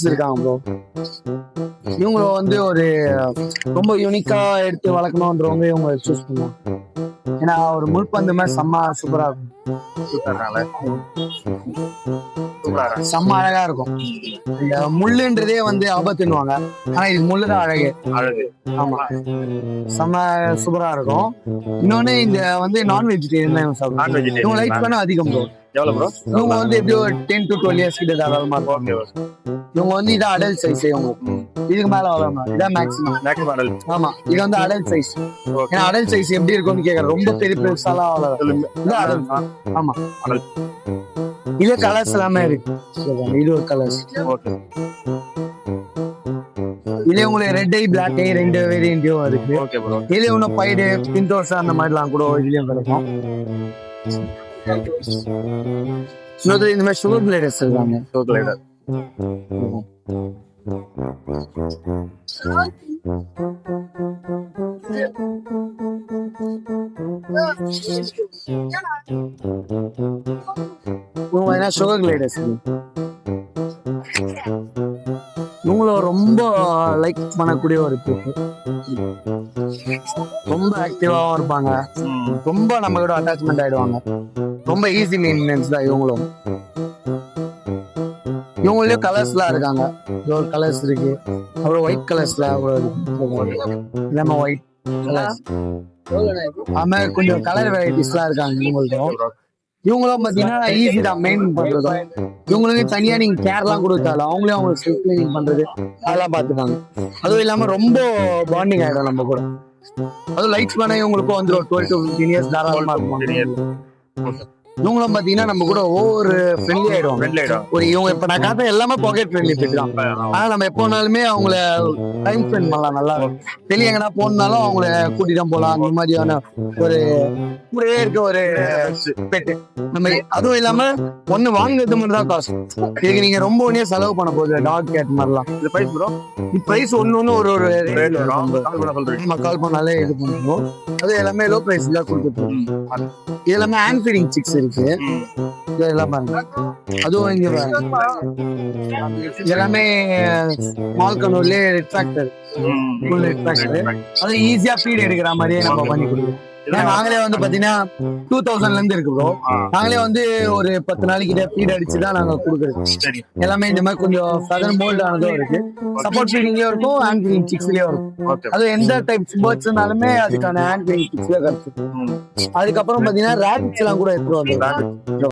இருக்காங்க ப்ரோ. இவங்களும் வந்து ஒரு ரொம்ப யூனிக்கா எடுத்து வளர்க்கணும்ன்றவங்க இவங்க சூஸ் பண்ணுவாங்க. ஏன்னா ஒரு முள்பந்து மாதிரி செம்ம சூப்பரா இருக்கும். செம்ம அழகா இருக்கும். இந்த முள்ளுன்றதே வந்து ஆபத்துன்னுவாங்க, ஆனா இது முள்ளுதான் அழகு. ஆமா, செம்ம சூப்பரா இருக்கும். இன்னொன்னு இந்த வந்து நான் வெஜிடேரியன் தான் சாப்பிடுவாங்க. இவங்க லைட் பண்ண அதிகம் ப்ரோ. இவங்க வந்து எப்படியோ 10 to 12 years கிட்ட தாராளமா இருக்கும். இவங்க வந்து இதான் அடல்ட் சைஸ். இவங்க இதுக்கு மேல வளரணும், இதான் மேக்ஸிமம். ஆமா, இது வந்து அடல்ட் சைஸ். ஏன்னா அடல்ட் சைஸ் எப்படி இருக்கும்னு கேக்குறேன். ரொம்ப பெரிய பெருசாலாம் வளரும். இது அடல்ட். ஆமா, இது கலர்ஸ் எல்லாமே இருக்கு. இது ஒரு கலர்ஸ். இதுல உங்களுக்கு ரெட் ஐ பிளாக் ஐ ரெண்டு வேரியன்ட்டும் இருக்கு. இதுல இன்னும் பைடு பின்டோஸ் அந்த மாதிரிலாம் கூட இதுலயும் கிடைக்கும். இந்த மாதிரி சுகர் கிளைடர்ஸ் இருக்காங்க. சுகர் கிளைடர்ஸ் இவங்களும் ரொம்ப லைக் பண்ணக்கூடிய ஒரு பீப்புள். ரொம்ப ஆக்டிவாவும் இருப்பாங்க, ரொம்ப நம்ம கூட அட்டாச்மெண்ட் ஆயிடுவாங்க. ரொம்ப ஈஸி மெயின்டெனன்ஸ் தான் இவங்களும். இவங்களையும் கலர்ஸ்லாம் இருக்காங்க. ஒரு கலர்ஸ் இருக்கு, அப்புறம் ஒயிட் கலர்ஸ்ல இல்லாம ஒயிட் கலர்ஸ், ஆமா கொஞ்சம் கலர் வெரைட்டிஸ்லாம் இருக்காங்க இவங்களுக்கும். இவங்களும் பாத்தீங்கன்னா ஈஸி தான் மெயின்டைன் பண்றதும். இவங்களுக்கு தனியா நீங்க கேர்லாம் கொடுத்தாலும் அவங்களே அவங்களுக்கு செல்ஃப் கிளீனிங் பண்றது அதெல்லாம் பாத்துக்காங்க. அதுவும் இல்லாம ரொம்ப பாண்டிங் ஆயிடும் நம்ம கூட. அதுவும் லைட்ஸ் பண்ண இவங்களுக்கும் வந்துடும் 12 to 15 years தாராளமா இருக்கும். இவங்களும் பாத்தீங்கன்னா நம்ம கூட ஒவ்வொரு ஃப்ரெண்ட்லி ஆயிடும். ஒரு இவங்க இப்ப நான் காட்ட எல்லாமே பாக்கெட் ஃப்ரெண்ட்லி பெட் தான். ஆனா நம்ம எப்போ வேணாலுமே அவங்கள டைம் ஸ்பெண்ட் பண்ணலாம். நல்லா வெளியே எங்கன்னா போனாலும் அவங்கள கூட்டிட்டு போலாம். அந்த மாதிரியான ஒரு கூடவே இருக்க ஒரு பெட் நம்ம. அதுவும் இல்லாம ஒண்ணு வாங்குறது மட்டும் தான் காசு. இதுக்கு நீங்க ரொம்ப ஒன்னே செலவு பண்ண போகுது. டாக் கேட் மாதிரிலாம் பிரைஸ் ஒன்னு ஒரு கால் பண்ணாலே இது பண்ணுவோம். அது எல்லாமே லோ பிரைஸ் தான் கொடுத்துருக்கோம். இது எல்லாமே ஹேண்ட் ஃபீடிங் சிக்ஸ் இருக்கு. இதெல்லாம் பாருங்க. அதுவும் இங்க எல்லாமே ஸ்மால் கனூர்லயே ரிட்ராக்டர், அது ஈஸியா ஃபீட் எடுக்கிற மாதிரியே நம்ம பண்ணி கொடுக்குறோம். நாங்களே வந்து பாத்தீங்கன்னா 2000ல இருந்து இருக்கு ப்ரோ. நாங்களே வந்து ஒரு 10 நாளைக்கு ஃபீட் அடிச்சுதான் நாங்க கொடுக்குறோம். எல்லாமே இந்த மாதிரி கொஞ்சம் ஃபெதர் மோல்ட் ஆனதும் இருக்கு. சப்போர்ட் ஃபீடிங்லயும் இருக்கும், ஹேண்ட் ஃபீடிங் சிக்ஸ்லயும் இருக்கும். அது எந்த டைப் பேர்ட்ஸ் இருந்தாலுமே அதுக்கான ஹேண்ட் ஃபீடிங் சிக்ஸ்ல கிடைக்கும். அதுக்கப்புறம் பாத்தீங்கன்னா ரேபிட்ஸ் எல்லாம் கூட எடுத்துட்டு வந்து